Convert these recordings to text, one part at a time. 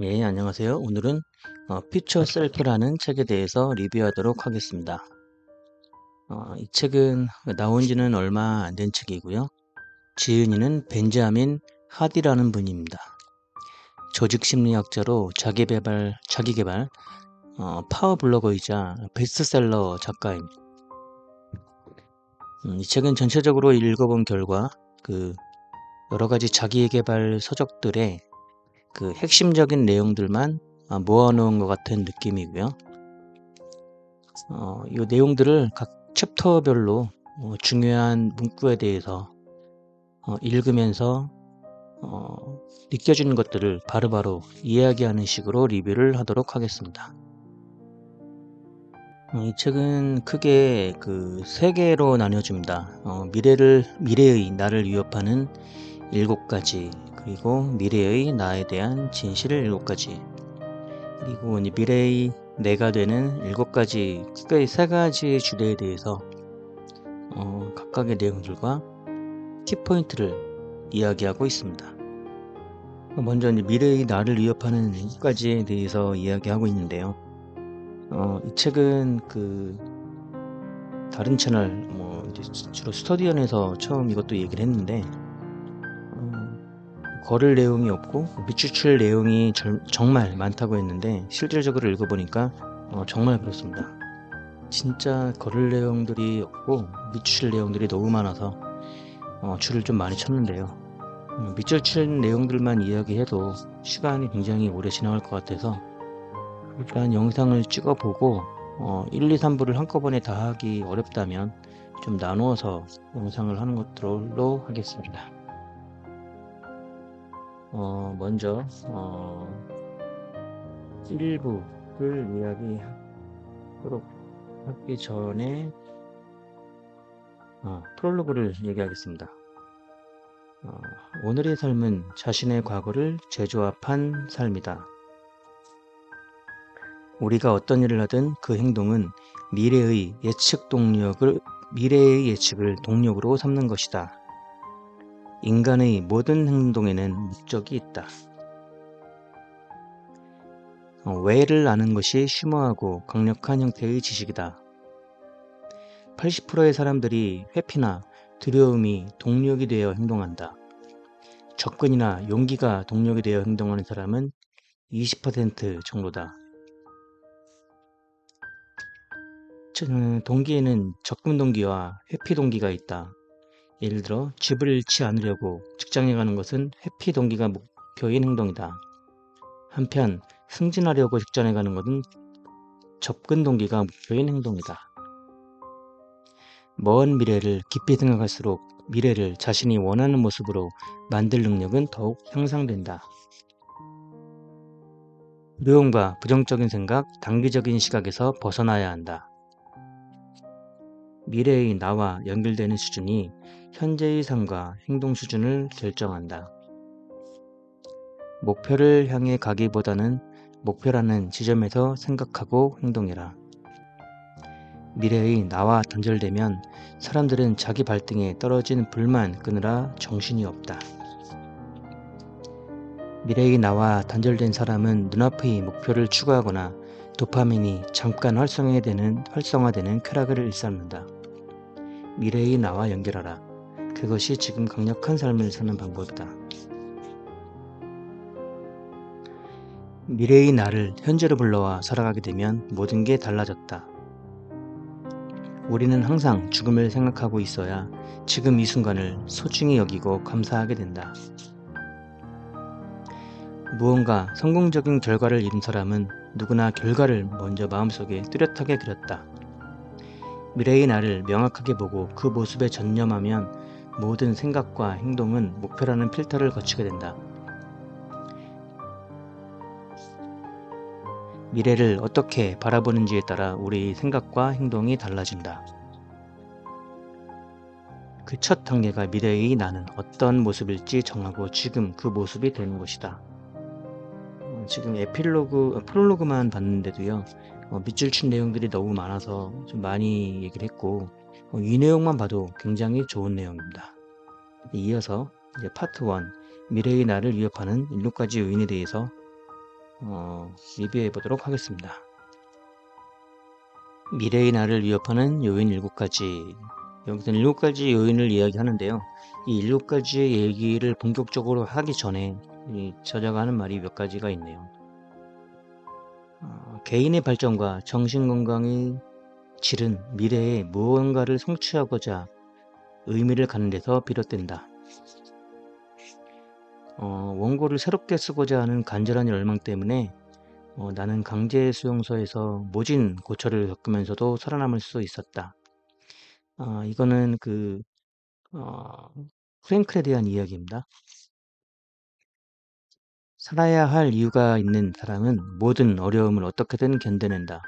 예, 안녕하세요. 오늘은 퓨처 셀프라는 책에 대해서 리뷰하도록 하겠습니다. 이 책은 나온 지는 얼마 안 된 책이고요. 지은이는 벤자민 하디라는 분입니다. 조직심리학자로 자기개발 파워 블로거이자 베스트셀러 작가입니다. 이 책은 전체적으로 읽어본 결과 여러 가지 자기개발 서적들의 핵심적인 내용들만 모아놓은 것 같은 느낌이고요. 이 내용들을 각 챕터별로 중요한 문구에 대해서 읽으면서 느껴지는 것들을 바로바로 이야기하는 식으로 리뷰를 하도록 하겠습니다. 이 책은 크게 세 개로 나뉘어집니다. 미래의 나를 위협하는 7가지, 그리고 미래의 나에 대한 진실 7가지, 그리고 미래의 내가 되는 7가지, 크게 3가지 주제에 대해서 각각의 내용들과 키포인트를 이야기하고 있습니다. 먼저 미래의 나를 위협하는 7가지에 대해서 이야기하고 있는데요. 이 책은 다른 채널, 주로 스터디언에서 처음 이것도 얘기를 했는데, 거를 내용이 없고 밑줄칠 내용이 정말 많다고 했는데, 실질적으로 읽어보니까 정말 그렇습니다. 진짜 거를 내용들이 없고 밑줄 내용들이 너무 많아서 줄을 좀 많이 쳤는데요. 밑줄 칠 내용들만 이야기해도 시간이 굉장히 오래 지나갈 것 같아서 일단 영상을 찍어보고 1, 2, 3부를 한꺼번에 다 하기 어렵다면 좀 나누어서 영상을 하는 것들로 하겠습니다. 먼저 1부를 이야기하도록 하기 전에 프롤로그를 얘기하겠습니다. 오늘의 삶은 자신의 과거를 재조합한 삶이다. 우리가 어떤 일을 하든 그 행동은 미래의 예측을 동력으로 삼는 것이다. 인간의 모든 행동에는 목적이 있다. 왜를 아는 것이 심오하고 강력한 형태의 지식이다. 80%의 사람들이 회피나 두려움이 동력이 되어 행동한다. 접근이나 용기가 동력이 되어 행동하는 사람은 20% 정도다. 동기에는 접근 동기와 회피 동기가 있다. 예를 들어 집을 잃지 않으려고 직장에 가는 것은 회피 동기가 목표인 행동이다. 한편 승진하려고 직장에 가는 것은 접근 동기가 목표인 행동이다. 먼 미래를 깊이 생각할수록 미래를 자신이 원하는 모습으로 만들 능력은 더욱 향상된다. 두려움과 부정적인 생각, 단기적인 시각에서 벗어나야 한다. 미래의 나와 연결되는 수준이 현재의 삶과 행동 수준을 결정한다. 목표를 향해 가기보다는 목표라는 지점에서 생각하고 행동해라. 미래의 나와 단절되면 사람들은 자기 발등에 떨어진 불만 끄느라 정신이 없다. 미래의 나와 단절된 사람은 눈앞의 목표를 추구하거나 도파민이 잠깐 활성화되는 쾌락을 일삼는다. 미래의 나와 연결하라. 그것이 지금 강력한 삶을 사는 방법이다. 미래의 나를 현재로 불러와 살아가게 되면 모든 게 달라졌다. 우리는 항상 죽음을 생각하고 있어야 지금 이 순간을 소중히 여기고 감사하게 된다. 무언가 성공적인 결과를 이룬 사람은 누구나 결과를 먼저 마음속에 뚜렷하게 그렸다. 미래의 나를 명확하게 보고 그 모습에 전념하면 모든 생각과 행동은 목표라는 필터를 거치게 된다. 미래를 어떻게 바라보는지에 따라 우리 생각과 행동이 달라진다. 그 첫 단계가 미래의 나는 어떤 모습일지 정하고 지금 그 모습이 되는 것이다. 지금 프롤로그만 봤는데도요, 밑줄 친 내용들이 너무 많아서 좀 많이 얘기를 했고, 이 내용만 봐도 굉장히 좋은 내용입니다. 이어서 이제 파트 1, 미래의 나를 위협하는 7가지 요인에 대해서 리뷰해 보도록 하겠습니다. 미래의 나를 위협하는 요인 7가지. 여기서는 7가지 요인을 이야기하는데요. 이 7가지의 얘기를 본격적으로 하기 전에 이 저자가 하는 말이 몇 가지가 있네요. 개인의 발전과 정신건강의 질은 미래에 무언가를 성취하고자 의미를 갖는 데서 비롯된다. 원고를 새롭게 쓰고자 하는 간절한 열망 때문에 나는 강제 수용소에서 모진 고초를 겪으면서도 살아남을 수 있었다. 이거는 프랭클에 대한 이야기입니다. 살아야 할 이유가 있는 사람은 모든 어려움을 어떻게든 견뎌낸다.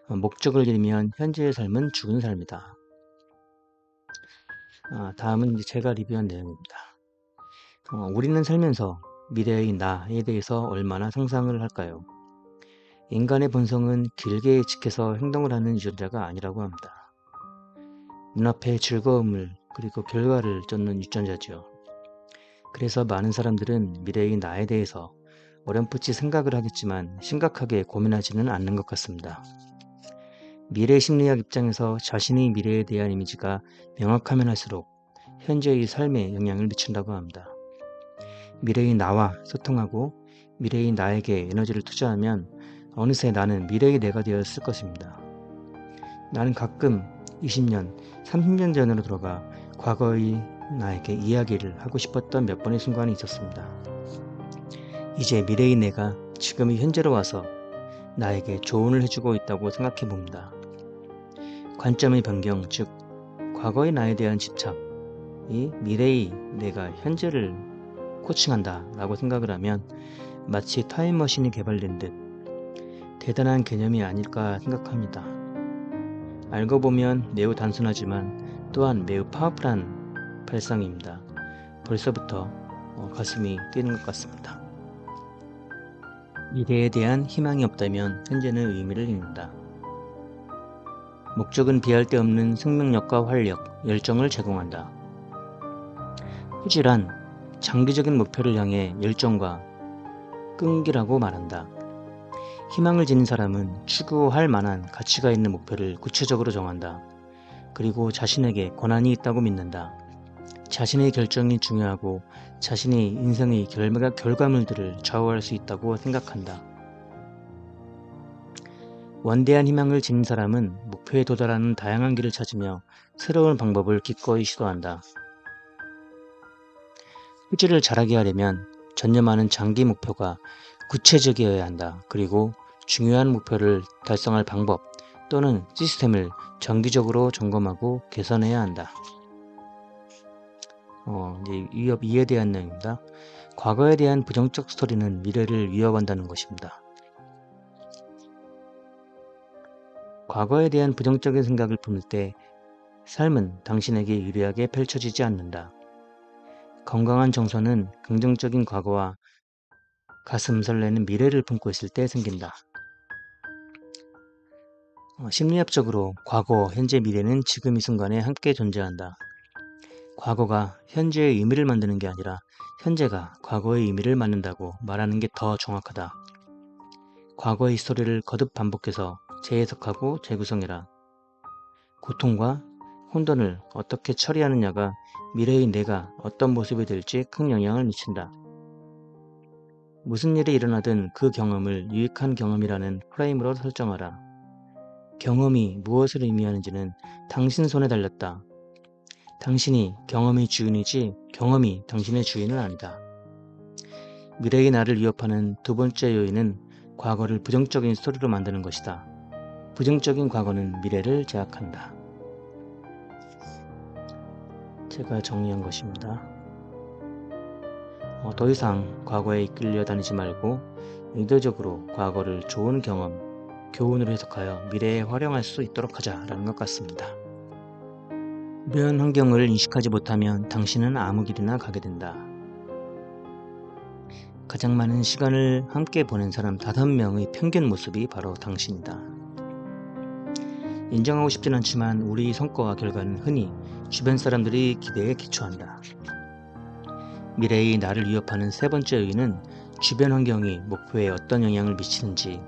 목적을 잃으면 현재의 삶은 죽은 삶이다. 다음은 이제 제가 리뷰한 내용입니다. 우리는 살면서 미래의 나에 대해서 얼마나 상상을 할까요? 인간의 본성은 길게 예측해서 행동을 하는 유전자가 아니라고 합니다. 눈앞의 즐거움을 그리고 결과를 쫓는 유전자죠. 그래서 많은 사람들은 미래의 나에 대해서 어렴풋이 생각을 하겠지만 심각하게 고민하지는 않는 것 같습니다. 미래 심리학 입장에서 자신의 미래에 대한 이미지가 명확하면 할수록 현재의 삶에 영향을 미친다고 합니다. 미래의 나와 소통하고 미래의 나에게 에너지를 투자하면 어느새 나는 미래의 내가 되었을 것입니다. 나는 가끔 20년, 30년 전으로 돌아가 과거의 나에게 이야기를 하고 싶었던 몇 번의 순간이 있었습니다. 이제 미래의 내가 지금의 현재로 와서 나에게 조언을 해주고 있다고 생각해 봅니다. 관점의 변경, 즉 과거의 나에 대한 집착이 미래의 내가 현재를 코칭한다 라고 생각을 하면 마치 타임머신이 개발된 듯 대단한 개념이 아닐까 생각합니다. 알고 보면 매우 단순하지만 또한 매우 파워풀한 발상입니다. 벌써부터 가슴이 뛰는 것 같습니다. 미래에 대한 희망이 없다면 현재는 의미를 잃는다. 목적은 비할 데 없는 생명력과 활력, 열정을 제공한다. 후질한 장기적인 목표를 향해 열정과 끈기라고 말한다. 희망을 지닌 사람은 추구할 만한 가치가 있는 목표를 구체적으로 정한다. 그리고 자신에게 권한이 있다고 믿는다. 자신의 결정이 중요하고 자신의 인생의 결과물들을 좌우할 수 있다고 생각한다. 원대한 희망을 지닌 사람은 목표에 도달하는 다양한 길을 찾으며 새로운 방법을 기꺼이 시도한다. 후지를 잘하게 하려면 전념하는 장기 목표가 구체적이어야 한다. 그리고 중요한 목표를 달성할 방법 또는 시스템을 정기적으로 점검하고 개선해야 한다. 이에 대한 내용입니다. 과거에 대한 부정적 스토리는 미래를 위협한다는 것입니다. 과거에 대한 부정적인 생각을 품을 때 삶은 당신에게 유리하게 펼쳐지지 않는다. 건강한 정서는 긍정적인 과거와 가슴 설레는 미래를 품고 있을 때 생긴다. 심리학적으로 과거, 현재, 미래는 지금 이 순간에 함께 존재한다. 과거가 현재의 의미를 만드는 게 아니라 현재가 과거의 의미를 만든다고 말하는 게 더 정확하다. 과거의 스토리를 거듭 반복해서 재해석하고 재구성해라. 고통과 혼돈을 어떻게 처리하느냐가 미래의 내가 어떤 모습이 될지 큰 영향을 미친다. 무슨 일이 일어나든 그 경험을 유익한 경험이라는 프레임으로 설정하라. 경험이 무엇을 의미하는지는 당신 손에 달렸다. 당신이 경험의 주인이지 경험이 당신의 주인은 아니다. 미래의 나를 위협하는 두 번째 요인은 과거를 부정적인 스토리로 만드는 것이다. 부정적인 과거는 미래를 제약한다. 제가 정리한 것입니다. 더 이상 과거에 이끌려 다니지 말고 의도적으로 과거를 좋은 경험, 교훈으로 해석하여 미래에 활용할 수 있도록 하자라는 것 같습니다. 주변 환경을 인식하지 못하면 당신은 아무 길이나 가게 된다. 가장 많은 시간을 함께 보낸 사람 5명의 평균 모습이 바로 당신이다. 인정하고 싶진 않지만 우리 성과와 결과는 흔히 주변 사람들의 기대에 기초한다. 미래의 나를 위협하는 세 번째 요인은 주변 환경이 목표에 어떤 영향을 미치는지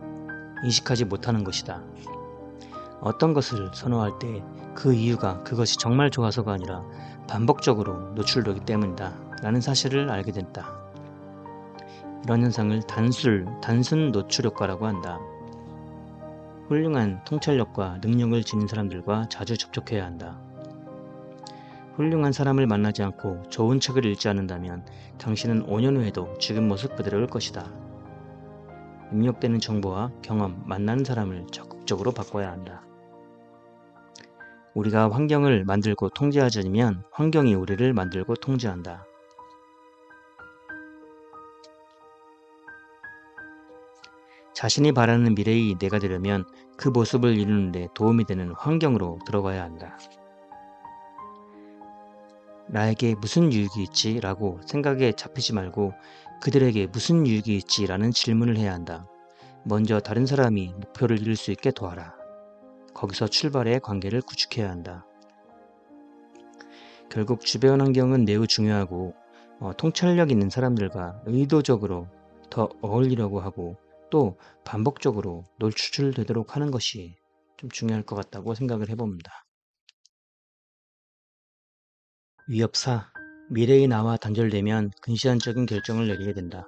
인식하지 못하는 것이다. 어떤 것을 선호할 때 그 이유가 그것이 정말 좋아서가 아니라 반복적으로 노출되기 때문이다 라는 사실을 알게 된다. 이런 현상을 단순 노출 효과라고 한다. 훌륭한 통찰력과 능력을 지닌 사람들과 자주 접촉해야 한다. 훌륭한 사람을 만나지 않고 좋은 책을 읽지 않는다면 당신은 5년 후에도 지금 모습 그대로일 것이다. 입력되는 정보와 경험, 만나는 사람을 적극적으로 바꿔야 한다. 우리가 환경을 만들고 통제하지 않으면 환경이 우리를 만들고 통제한다. 자신이 바라는 미래의 내가 되려면 그 모습을 이루는 데 도움이 되는 환경으로 들어가야 한다. 나에게 무슨 유익이 있지? 라고 생각에 잡히지 말고 그들에게 무슨 유익이 있지? 라는 질문을 해야 한다. 먼저 다른 사람이 목표를 이룰 수 있게 도와라. 거기서 출발해 관계를 구축해야 한다. 결국 주변 환경은 매우 중요하고 통찰력 있는 사람들과 의도적으로 더 어울리려고 하고 또 반복적으로 노출되도록 하는 것이 좀 중요할 것 같다고 생각을 해봅니다. 위협사, 미래의 나와 단절되면 근시안적인 결정을 내리게 된다.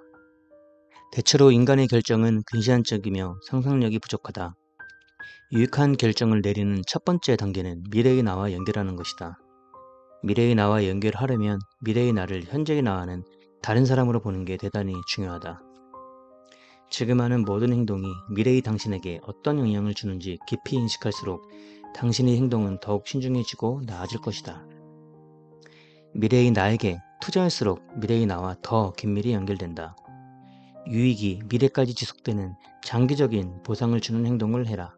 대체로 인간의 결정은 근시안적이며 상상력이 부족하다. 유익한 결정을 내리는 첫 번째 단계는 미래의 나와 연결하는 것이다. 미래의 나와 연결하려면 미래의 나를 현재의 나와는 다른 사람으로 보는 게 대단히 중요하다. 지금 하는 모든 행동이 미래의 당신에게 어떤 영향을 주는지 깊이 인식할수록 당신의 행동은 더욱 신중해지고 나아질 것이다. 미래의 나에게 투자할수록 미래의 나와 더 긴밀히 연결된다. 유익이 미래까지 지속되는 장기적인 보상을 주는 행동을 해라.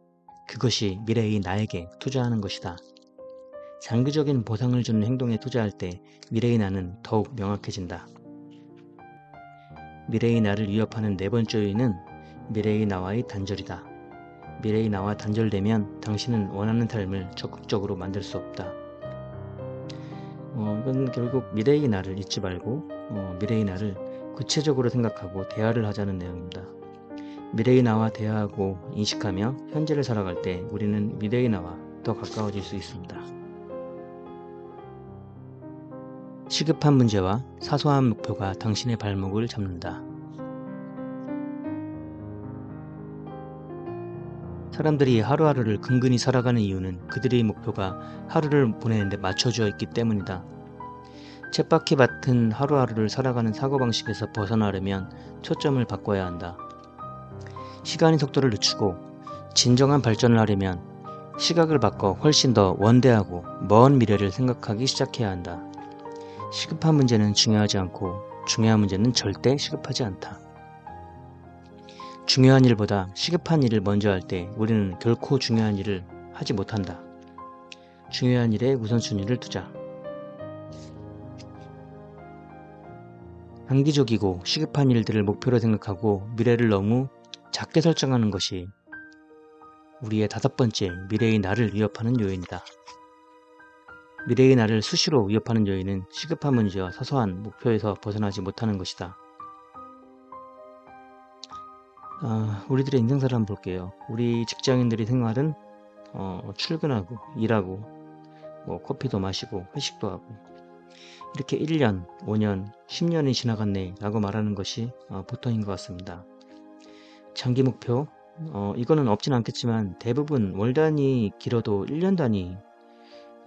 그것이 미래의 나에게 투자하는 것이다. 장기적인 보상을 주는 행동에 투자할 때 미래의 나는 더욱 명확해진다. 미래의 나를 위협하는 네 번째 요인은 미래의 나와의 단절이다. 미래의 나와 단절되면 당신은 원하는 삶을 적극적으로 만들 수 없다. 이건 결국 미래의 나를 잊지 말고 미래의 나를 구체적으로 생각하고 대화를 하자는 내용입니다. 미래의 나와 대화하고 인식하며 현재를 살아갈 때 우리는 미래의 나와 더 가까워질 수 있습니다. 시급한 문제와 사소한 목표가 당신의 발목을 잡는다. 사람들이 하루하루를 근근히 살아가는 이유는 그들의 목표가 하루를 보내는데 맞춰져 있기 때문이다. 쳇바퀴 같은 하루하루를 살아가는 사고방식에서 벗어나려면 초점을 바꿔야 한다. 시간의 속도를 늦추고 진정한 발전을 하려면 시각을 바꿔 훨씬 더 원대하고 먼 미래를 생각하기 시작해야 한다. 시급한 문제는 중요하지 않고 중요한 문제는 절대 시급하지 않다. 중요한 일보다 시급한 일을 먼저 할 때 우리는 결코 중요한 일을 하지 못한다. 중요한 일에 우선순위를 두자. 단기적이고 시급한 일들을 목표로 생각하고 미래를 너무 작게 설정하는 것이 우리의 다섯 번째 미래의 나를 위협하는 요인이다. 미래의 나를 수시로 위협하는 요인은 시급한 문제와 사소한 목표에서 벗어나지 못하는 것이다. 우리들의 인생사를 한번 볼게요. 우리 직장인들의 생활은 출근하고 일하고 커피도 마시고 회식도 하고 이렇게 1년, 5년, 10년이 지나갔네 라고 말하는 것이 보통인 것 같습니다. 장기 목표, 이거는 없진 않겠지만 대부분 월 단위 길어도 1년 단위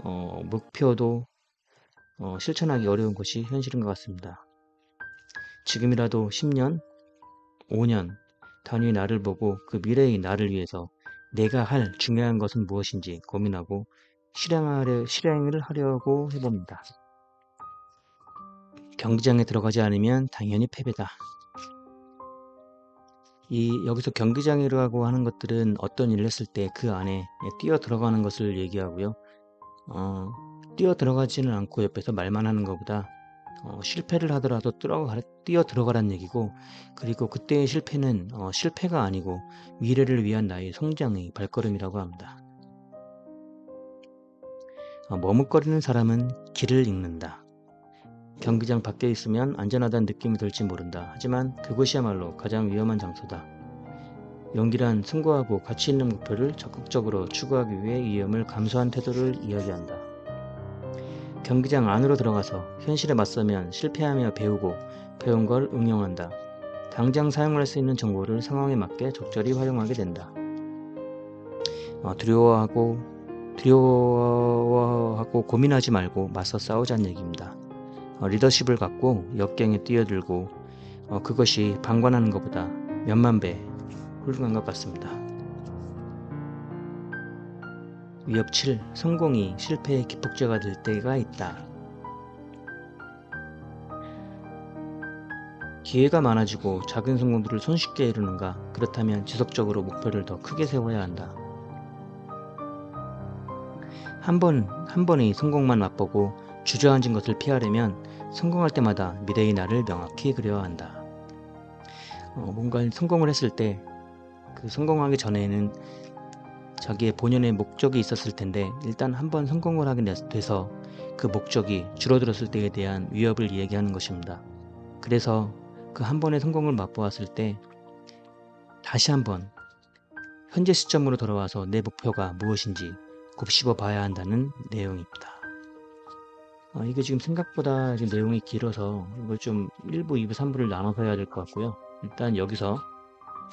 목표도 실천하기 어려운 것이 현실인 것 같습니다. 지금이라도 10년, 5년 단위 나를 보고 그 미래의 나를 위해서 내가 할 중요한 것은 무엇인지 고민하고 실행을 하려고 해봅니다. 경기장에 들어가지 않으면 당연히 패배다. 여기서 경기장이라고 하는 것들은 어떤 일을 했을 때 그 안에 뛰어 들어가는 것을 얘기하고요. 뛰어 들어가지는 않고 옆에서 말만 하는 것보다 실패를 하더라도 뛰어 들어가란 얘기고, 그리고 그때의 실패는 실패가 아니고 미래를 위한 나의 성장의 발걸음이라고 합니다. 머뭇거리는 사람은 길을 잃는다. 경기장 밖에 있으면 안전하다는 느낌이 들지 모른다. 하지만 그곳이야말로 가장 위험한 장소다. 용기란 승부하고 가치 있는 목표를 적극적으로 추구하기 위해 위험을 감수한 태도를 이야기한다. 경기장 안으로 들어가서 현실에 맞서면 실패하며 배우고 배운 걸 응용한다. 당장 사용할 수 있는 정보를 상황에 맞게 적절히 활용하게 된다. 두려워하고 고민하지 말고 맞서 싸우자는 얘기입니다. 리더십을 갖고 역경에 뛰어들고 그것이 방관하는 것보다 몇만 배 훌륭한 것 같습니다. 위협 7. 성공이 실패의 기폭제가 될 때가 있다. 기회가 많아지고 작은 성공들을 손쉽게 이루는가? 그렇다면 지속적으로 목표를 더 크게 세워야 한다. 한 번의 성공만 맛보고 주저앉은 것을 피하려면 성공할 때마다 미래의 나를 명확히 그려야 한다. 뭔가 성공을 했을 때 그 성공하기 전에는 자기의 본연의 목적이 있었을 텐데 일단 한번 성공을 하게 돼서 그 목적이 줄어들었을 때에 대한 위협을 이야기하는 것입니다. 그래서 그 한 번의 성공을 맛보았을 때 다시 한번 현재 시점으로 돌아와서 내 목표가 무엇인지 곱씹어 봐야 한다는 내용입니다. 이게 지금 생각보다 지금 내용이 길어서 이걸 좀 1부, 2부, 3부를 나눠서 해야 될 것 같고요. 일단 여기서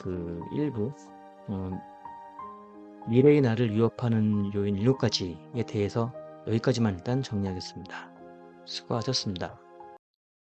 그 1부 미래의 나를 위협하는 요인 7가지에 대해서 여기까지만 일단 정리하겠습니다. 수고하셨습니다.